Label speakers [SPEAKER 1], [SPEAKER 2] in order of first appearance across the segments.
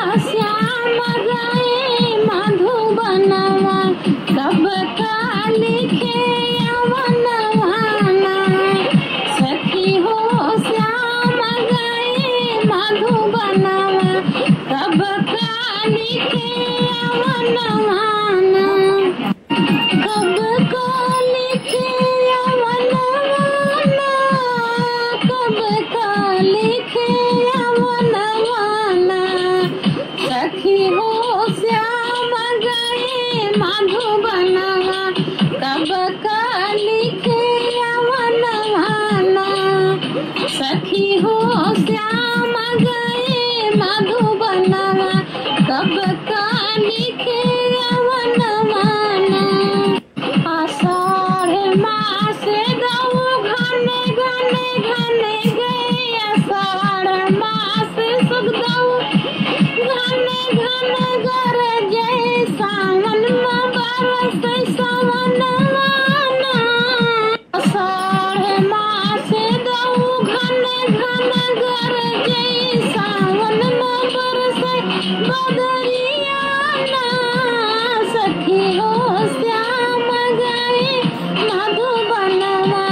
[SPEAKER 1] श्याम गए मधुबनवा कब का लिखे अवनवाना। सखी हो श्याम गए मधुबनवा कब का लिखे अवनवाना। कब का लिखे अवनवाना कब का लिखे अवनवाना। सखी हो श्याम गए मधुबनवा कब का लिखे अवनवाना। सखी हो श्याम गए मधुबनवा कब का लिखे अवनवाना। आषाढ़ मास दऊ घने घने घने गए आषाढ़ मास सुख दऊ घने घने गरजे सावन में बरसे सवनवाना। आषाढ़ मास दऊ घने घने गरजे सावन में बरसे बदरियाना। सखी हो श्याम गए मधुबनवा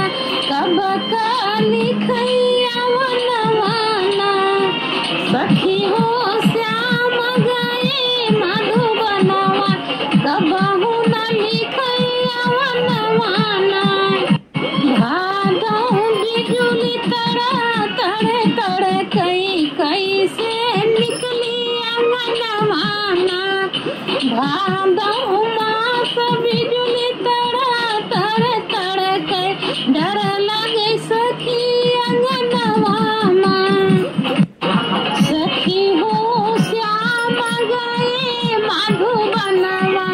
[SPEAKER 1] कब का लिखे अवनवाना। सखी हो श्याम गए मधुबनवा कबहू न लिखे अवनवाना। भादौ बिजुली तड़ा तड़े तड़े कई कई से निकली अवनवाना। भादौ मास बिजुली तड़ा तड़े तड़े कई डर लगे सखी अंगनवाना। सखी हो श्याम गए मधुबनवा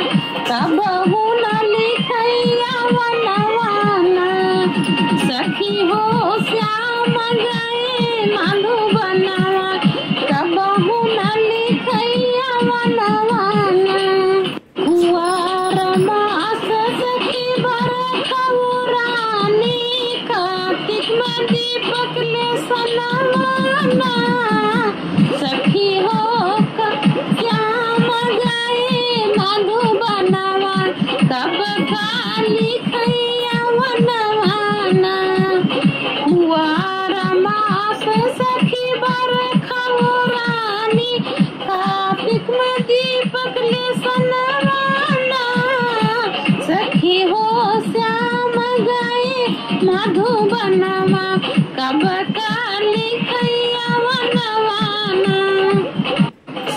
[SPEAKER 1] कबहू न लिखे अवनवाना। सखी हो श्याम गए मधुबनवा कबहू न लिखे अवनवाना। कुंवर मास सखी बरखऊ रानी कार्तिक में दीपक ले सनवाना। सखी हो श्याम गए मधुबनवा कब का लिखे अवनवाना। कुंवर मास सखी बरखऊ रानी कार्तिक में दीपक ले सनवाना। सखी हो श्याम गए मधुबनवा कब का लिखे अवनवाना।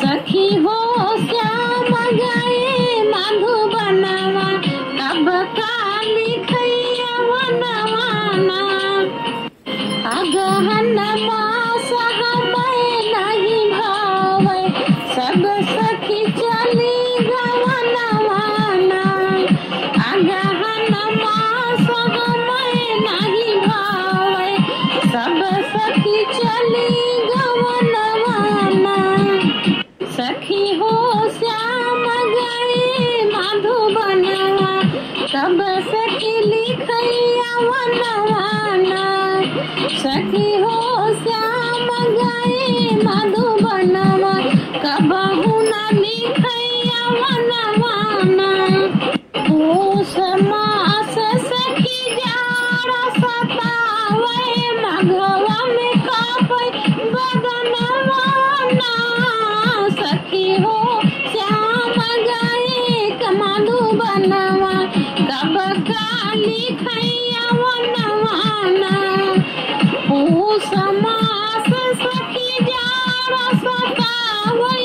[SPEAKER 1] सखी हो श्याम गए मधुबनवा कब का लिखे अवनवाना। अगहन मास हमें नहीं भावे सब सखी चली गवनवाना। अगहन मास हमें नहीं भावे सब सखी चली गवनवाना। सखी हो श्याम गए मधुबनवा कब सखी लिखे अवनवाना। सखी हो श्याम गए मधुबनवा कबहू न लिखे अवनवाना। पूष मास सखी जाड़ा सतावे मघवा में कापे बदनवाना। सखी हो श्याम गए मधुबनवा कब का लिखे अवनवाना। पूष मास सखी जाड़ा सतावे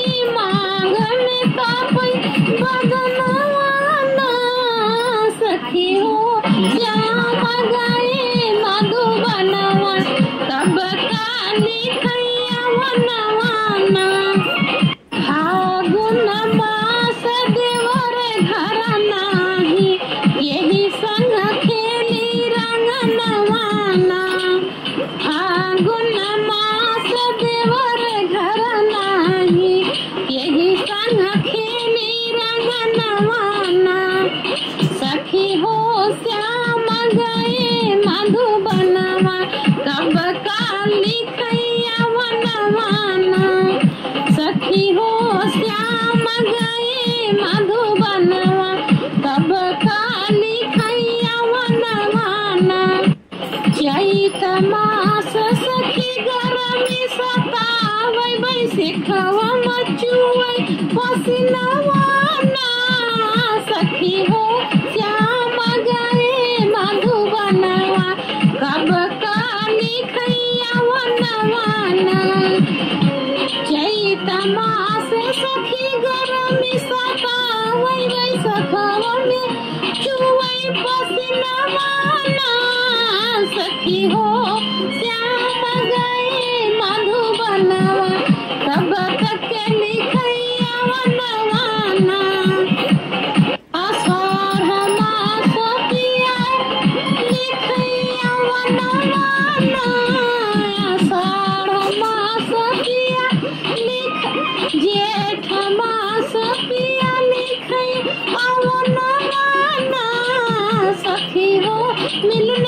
[SPEAKER 1] बरखवा मचुए पसीनावाना सखी हो श्याम गए मधुबनवा कब काली खैया वनवाना चैत मास सखी गरमी सतावै बैसखवा में चुवै पसीनावाना सखी हो श्याम गए मधुबनवा कब तक लिखैया वनवाना आषाढ़ मास पिया लिखैया वनवाना आषाढ़ मास पिया लिख जेठ मास पिया लिखैया वनवाना सखी हो मिलन